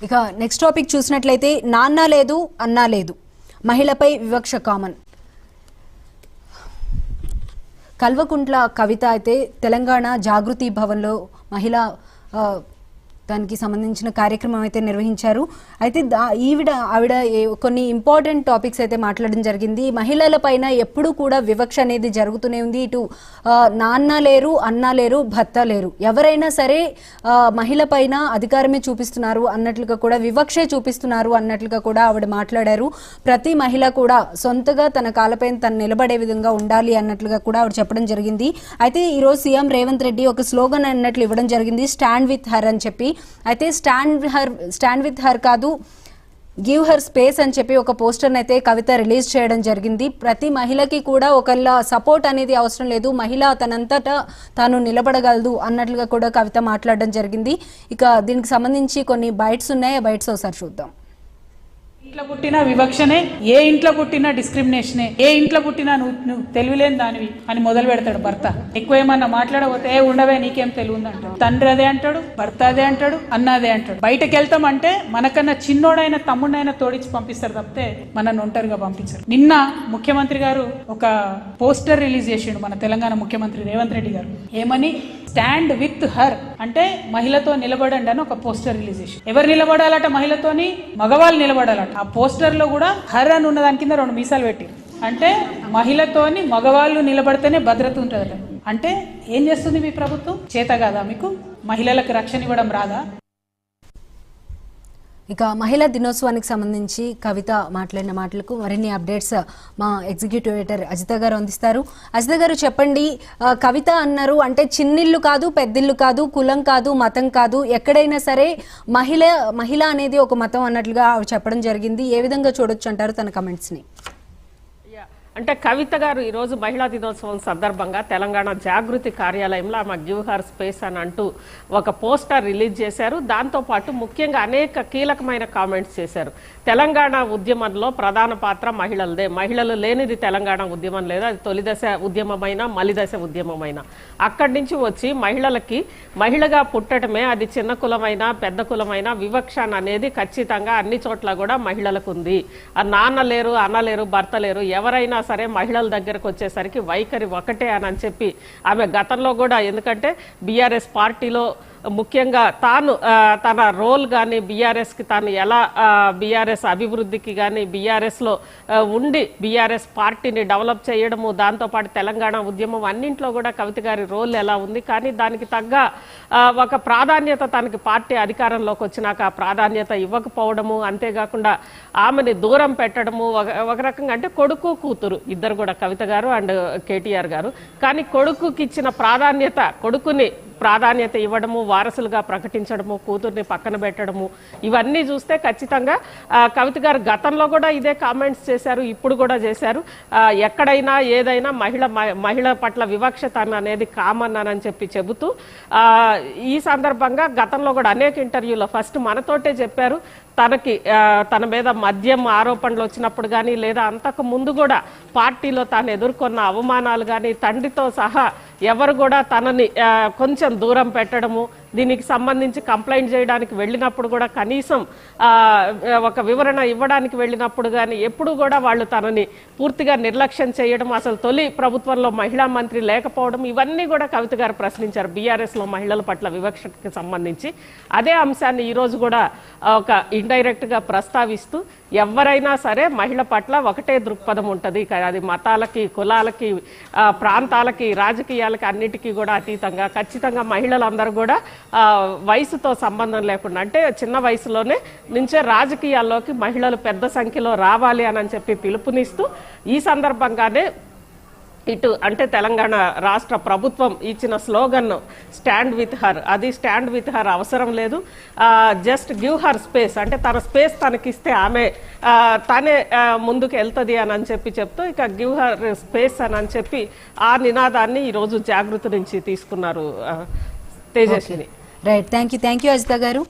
ఇక next topic చూసినట్లయితే నాన్న లేదు అన్నా లేదు, మహిళపై వివక్ష కామన్. కల్వకుంట్ల కవిత అయితే తెలంగాణ జాగృతి భవన్లో మహిళా దానికి సంబంధించిన కార్యక్రమం అయితే నిర్వహించారు. అయితే ఆవిడ కొన్ని ఇంపార్టెంట్ టాపిక్స్ అయితే మాట్లాడడం జరిగింది. మహిళల పైన ఎప్పుడూ కూడా వివక్ష అనేది జరుగుతూనే ఉంది. ఇటు నాన్న లేరు, అన్న లేరు, భర్త లేరు, ఎవరైనా సరే మహిళ పైన అధికారమే చూపిస్తున్నారు అన్నట్లుగా కూడా, వివక్షే చూపిస్తున్నారు అన్నట్లుగా కూడా ఆవిడ మాట్లాడారు. ప్రతి మహిళ కూడా సొంతగా తన కాళ్ళపైన తను నిలబడే విధంగా ఉండాలి అన్నట్లుగా కూడా ఆవిడ చెప్పడం జరిగింది. అయితే ఈరోజు సీఎం రేవంత్ రెడ్డి ఒక స్లోగన్ అన్నట్లు ఇవ్వడం జరిగింది, స్టాండ్ విత్ హర్ అని చెప్పి. అయితే స్టాండ్ విత్ హర్ కాదు, గివ్ హర్ స్పేస్ అని చెప్పి ఒక పోస్టర్ అయితే కవిత రిలీజ్ చేయడం జరిగింది. ప్రతి మహిళకి కూడా ఒకళ్ళ సపోర్ట్ అనేది అవసరం లేదు, మహిళ తనంతటా తాను నిలబడగలదు అన్నట్లుగా కూడా కవిత మాట్లాడడం జరిగింది. ఇక దీనికి సంబంధించి కొన్ని బైట్స్ ఉన్నాయి, ఆ బైట్స్ ఒకసారి చూద్దాం. ఇంట్లో పుట్టిన వివక్షనే, ఏ ఇంట్లో పుట్టిన డిస్క్రిమినేషనే, ఏ ఇంట్లో పుట్టినా నువ్వు తెలివిలేని దానివి అని మొదలు పెడతాడు భర్త. ఎక్కువ ఏమన్నా మాట్లాడబోతే ఉండవే నీకేం తెలివి ఉందంటాడు. తండ్రి అదే అంటాడు, భర్త అదే అంటాడు, అన్న అదే అంటాడు. బయటకు వెళ్తామంటే మనకన్నా చిన్నోడైన తమ్ముడైనా తోడిచి పంపిస్తారు తప్పితే మనల్ని ఒంటరిగా పంపించారు. నిన్న ముఖ్యమంత్రి గారు ఒక పోస్టర్ రిలీజ్ చేసిండు, మన తెలంగాణ ముఖ్యమంత్రి రేవంత్ రెడ్డి గారు. ఏమని? స్టాండ్ విత్ హర్ అంటే మహిళతో నిలబడండి అని ఒక పోస్టర్ రిలీజ్ చేసి. ఎవరు నిలబడాలట? మహిళతోని మగవాళ్ళు నిలబడాలట. ఆ పోస్టర్ లో కూడా హర్ అని ఉన్న దాని కింద 2 మీసాలు పెట్టి, అంటే మహిళతోని మగవాళ్ళు నిలబడితేనే భద్రత ఉంటుందట. అంటే ఏం చేస్తుంది మీ ప్రభుత్వం? చేత కాదా మీకు? మహిళలకు రక్షణ ఇవ్వడం రాదా? ఇక మహిళా దినోత్సవానికి సంబంధించి కవిత మాట్లాడిన మాటలకు మరిన్ని అప్డేట్స్ మా ఎగ్జిక్యూటివ్ ఎడిటర్ అజిత గారు అందిస్తారు. అజిత గారు చెప్పండి, కవిత అన్నారు అంటే చిన్నిల్లు కాదు, పెద్దిల్లు కాదు, కులం కాదు, మతం కాదు, ఎక్కడైనా సరే మహిళ అనేది ఒక మతం అన్నట్లుగా చెప్పడం జరిగింది. ఏ విధంగా చూడొచ్చు అంటారు తన కమెంట్స్ని? అంటే కవిత గారు ఈరోజు మహిళా దినోత్సవం సందర్భంగా తెలంగాణ జాగృతి కార్యాలయంలో ఆమె గివ్ హర్ స్పేస్ అని అంటూ ఒక పోస్టర్ రిలీజ్ చేశారు. దాంతోపాటు ముఖ్యంగా అనేక కీలకమైన కామెంట్స్ చేశారు. తెలంగాణ ఉద్యమంలో ప్రధాన పాత్ర మహిళలదే, మహిళలు లేనిది తెలంగాణ ఉద్యమం లేదు, అది తొలి దశ ఉద్యమమైనా మలి దశ ఉద్యమమైనా. అక్కడి నుంచి వచ్చి మహిళగా పుట్టడమే, అది చిన్న కులమైనా పెద్ద కులమైనా వివక్ష అనేది ఖచ్చితంగా అన్ని చోట్ల కూడా మహిళలకు ఉంది. నాన్న లేరు, అన్న లేరు, భర్త లేరు, ఎవరైనా సరే మహిళల దగ్గరకు వచ్చేసరికి వైఖరి ఒకటే అని చెప్పి ఆమె గతంలో కూడా, ఎందుకంటే బీఆర్ఎస్ పార్టీలో ముఖ్యంగా తన రోల్ కానీ బీఆర్ఎస్కి తాను ఎలా బీఆర్ఎస్ అభివృద్ధికి కానీ బీఆర్ఎస్లో ఉండి బీఆర్ఎస్ పార్టీని డెవలప్ చేయడము, దాంతోపాటు తెలంగాణ ఉద్యమం అన్నింట్లో కూడా కవిత గారి రోల్ ఎలా ఉంది. కానీ దానికి తగ్గ ఒక ప్రాధాన్యత తనకి పార్టీ అధికారంలోకి వచ్చినాక ఆ ప్రాధాన్యత ఇవ్వకపోవడము, అంతేకాకుండా ఆమెని దూరం పెట్టడము. ఒక రకంగా అంటే కొడుకు కూతురు ఇద్దరు కూడా, కవిత గారు అండ్ కేటీఆర్ గారు. కానీ కొడుకుకి ఇచ్చిన ప్రాధాన్యత, కొడుకుని ప్రాధాన్యత ఇవ్వడము, వారసులుగా ప్రకటించడము, కూతుర్ని పక్కన పెట్టడము, ఇవన్నీ చూస్తే ఖచ్చితంగా కవిత గారు గతంలో కూడా ఇదే కామెంట్స్ చేశారు, ఇప్పుడు కూడా చేశారు. ఎక్కడైనా ఏదైనా మహిళ పట్ల వివక్షత అనేది కామన్ అని చెప్పి చెబుతూ ఈ సందర్భంగా గతంలో కూడా అనేక ఇంటర్వ్యూలో ఫస్ట్ మనతోటే చెప్పారు. తన మీద మద్యం ఆరోపణలు వచ్చినప్పుడు కానీ, లేదా అంతకు ముందు కూడా పార్టీలో తాను ఎదుర్కొన్న అవమానాలు కానీ, తండ్రితో సహా ఎవరు కూడా తనని కొంచెం దూరం పెట్టడము, దీనికి సంబంధించి కంప్లైంట్ చేయడానికి వెళ్ళినప్పుడు కూడా కనీసం ఒక వివరణ ఇవ్వడానికి వెళ్ళినప్పుడు కానీ ఎప్పుడు కూడా వాళ్ళు తనని పూర్తిగా నిర్లక్ష్యం చేయడం, అసలు తొలి ప్రభుత్వంలో మహిళా మంత్రి లేకపోవడం, ఇవన్నీ కూడా కవిత గారు ప్రశ్నించారు బీఆర్ఎస్లో మహిళల పట్ల వివక్షకి సంబంధించి. అదే అంశాన్ని ఈరోజు కూడా ఒక ఇండైరెక్ట్గా ప్రస్తావిస్తూ ఎవరైనా సరే మహిళ పట్ల ఒకటే దృక్పథం ఉంటుంది, అది మతాలకి, కులాలకి, ప్రాంతాలకి, రాజకీయాలకి అన్నిటికీ కూడా అతీతంగా ఖచ్చితంగా మహిళలందరూ కూడా వయసుతో సంబంధం లేకుండా, అంటే చిన్న వయసులోనే నుంచే రాజకీయాల్లోకి మహిళలు పెద్ద సంఖ్యలో రావాలి అని చెప్పి పిలుపునిస్తూ ఈ సందర్భంగానే ఇటు అంటే తెలంగాణ రాష్ట్ర ప్రభుత్వం ఇచ్చిన స్లోగన్ స్టాండ్ విత్ హర్, అది స్టాండ్ విత్ హర్ అవసరం లేదు, జస్ట్ గివ్ హర్ స్పేస్, అంటే తన స్పేస్ తనకిస్తే తనే ముందుకు వెళ్తుంది అని చెప్పి చెప్తూ ఇక గివ్ హర్ స్పేస్ అని చెప్పి ఆ నినాదాన్ని ఈరోజు జాగృతి నుంచి తీసుకున్నారు Tejaswini. Right, thank you Ajitha గారు.